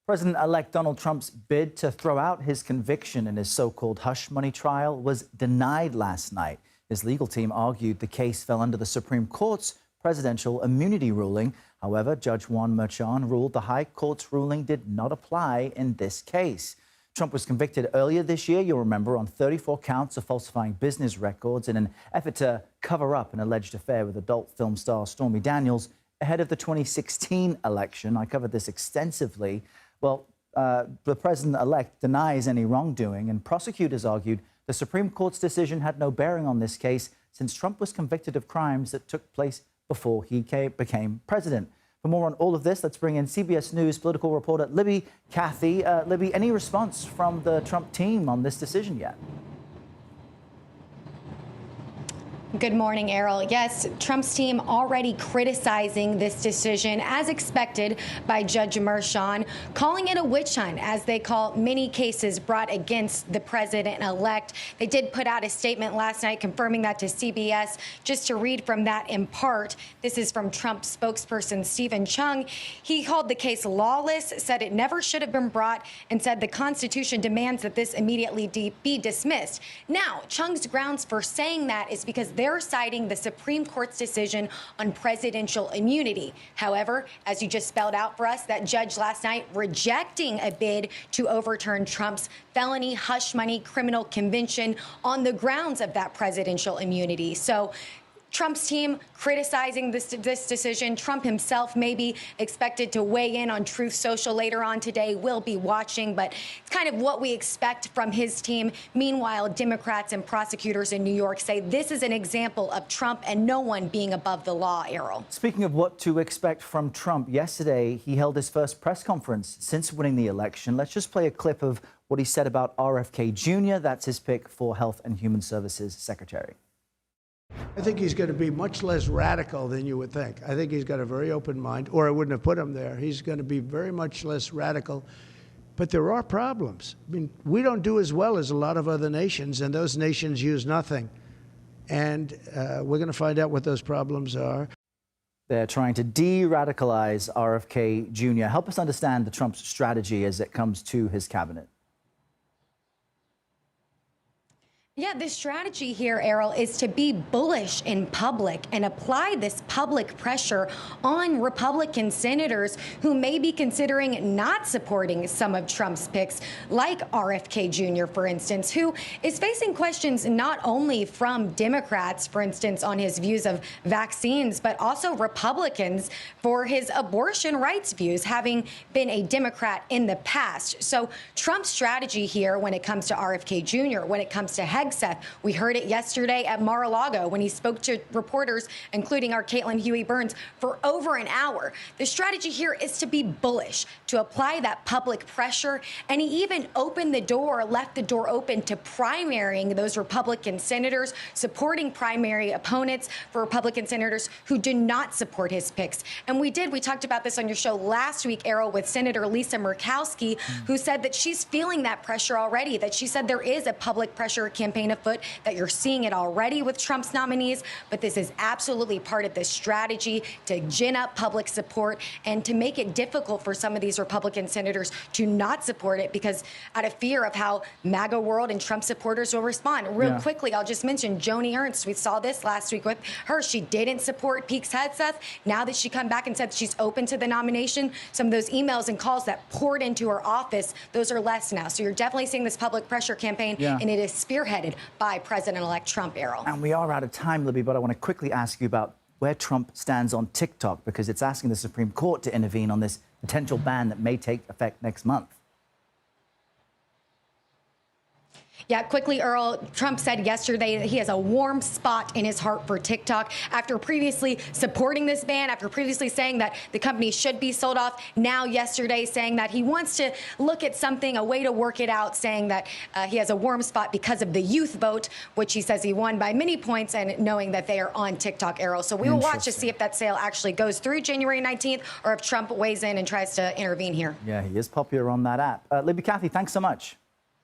President-elect Donald Trump's bid to throw out his conviction in his so-called hush money trial was denied last night. His legal team argued the case fell under the Supreme Court's presidential immunity ruling. However, Judge Juan Merchan ruled the High Court's ruling did not apply in this case. Trump was convicted earlier this year, you'll remember, on 34 counts of falsifying business records in an effort to cover up an alleged affair with adult film star Stormy Daniels ahead of the 2016 election. I covered this extensively. Well, the president-elect denies any wrongdoing, and prosecutors argued the Supreme Court's decision had no bearing on this case since Trump was convicted of crimes that took place before he became president. For more on all of this, let's bring in CBS News political reporter Libby Cathy. Libby, any response from the Trump team on this decision yet? Good morning, Errol. Yes, Trump's team already criticizing this decision, as expected by Judge Merchan, calling it a witch hunt, as they call many cases brought against the president-elect. They did put out a statement last night confirming that to CBS. Just to read from that in part, this is from Trump spokesperson Stephen Chung. He called the case lawless, said it never should have been brought, and said the Constitution demands that this immediately be dismissed. Now, Chung's grounds for saying that is because they're citing the Supreme Court's decision on presidential immunity. However, as you just spelled out for us, that judge last night rejecting a bid to overturn Trump's felony hush money criminal conviction on the grounds of that presidential immunity. So Trump's team criticizing this decision. Trump himself may be expected to weigh in on Truth Social later on today. We'll be watching, but it's kind of what we expect from his team. Meanwhile, Democrats and prosecutors in New York say this is an example of Trump and no one being above the law, Errol. Speaking of what to expect from Trump, yesterday he held his first press conference since winning the election. Let's just play a clip of what he said about RFK Jr. That's his pick for Health and Human Services Secretary. I think he's going to be much less radical than you would think. I think he's got a very open mind, or I wouldn't have put him there. He's going to be very much less radical. But there are problems. I mean, we don't do as well as a lot of other nations, and those nations use nothing. And we're going to find out what those problems are. They're trying to de-radicalize RFK Jr. Help us understand the Trump's strategy as it comes to his cabinet. Yeah, the strategy here, Errol, is to be bullish in public and apply this public pressure on Republican senators who may be considering not supporting some of Trump's picks, like RFK Jr., for instance, who is facing questions not only from Democrats, for instance, on his views of vaccines, but also Republicans for his abortion rights views, having been a Democrat in the past. So Trump's strategy here when it comes to RFK Jr., when it comes to Hegseth, we heard it yesterday at Mar-a-Lago when he spoke to reporters, including our Caitlin Huey-Burns, for over an hour. The strategy here is to be bullish, to apply that public pressure, and he even opened the door, left the door open to primarying those Republican senators, supporting primary opponents for Republican senators who do not support his picks. And we talked about this on your show last week, Errol, with Senator Lisa Murkowski, who said that she's feeling that pressure already, that she said there is a public pressure campaign afoot, that you're seeing it already with Trump's nominees, but this is absolutely part of the strategy to gin up public support and to make it difficult for some of these Republican senators to not support it because out of fear of how MAGA world and Trump supporters will respond. Real quickly, I'll just mention Joni Ernst. We saw this last week with her. She didn't support Pete Hegseth. Now that she come back and said she's open to the nomination, some of those emails and calls that poured into her office, those are less now. So you're definitely seeing this public pressure campaign, and it is spearheaded by President-elect Trump, Errol. And we are out of time, Libby, but I want to quickly ask you about where Trump stands on TikTok, because it's asking the Supreme Court to intervene on this potential ban that may take effect next month. Yeah, quickly, Earl, Trump said yesterday that he has a warm spot in his heart for TikTok after previously supporting this ban, after previously saying that the company should be sold off. Now, yesterday, saying that he wants to look at something, a way to work it out, saying that he has a warm spot because of the youth vote, which he says he won by many points, and knowing that they are on TikTok, Errol. So we will watch to see if that sale actually goes through January 19th or if Trump weighs in and tries to intervene here. Yeah, he is popular on that app. Libby Cathy, thanks so much.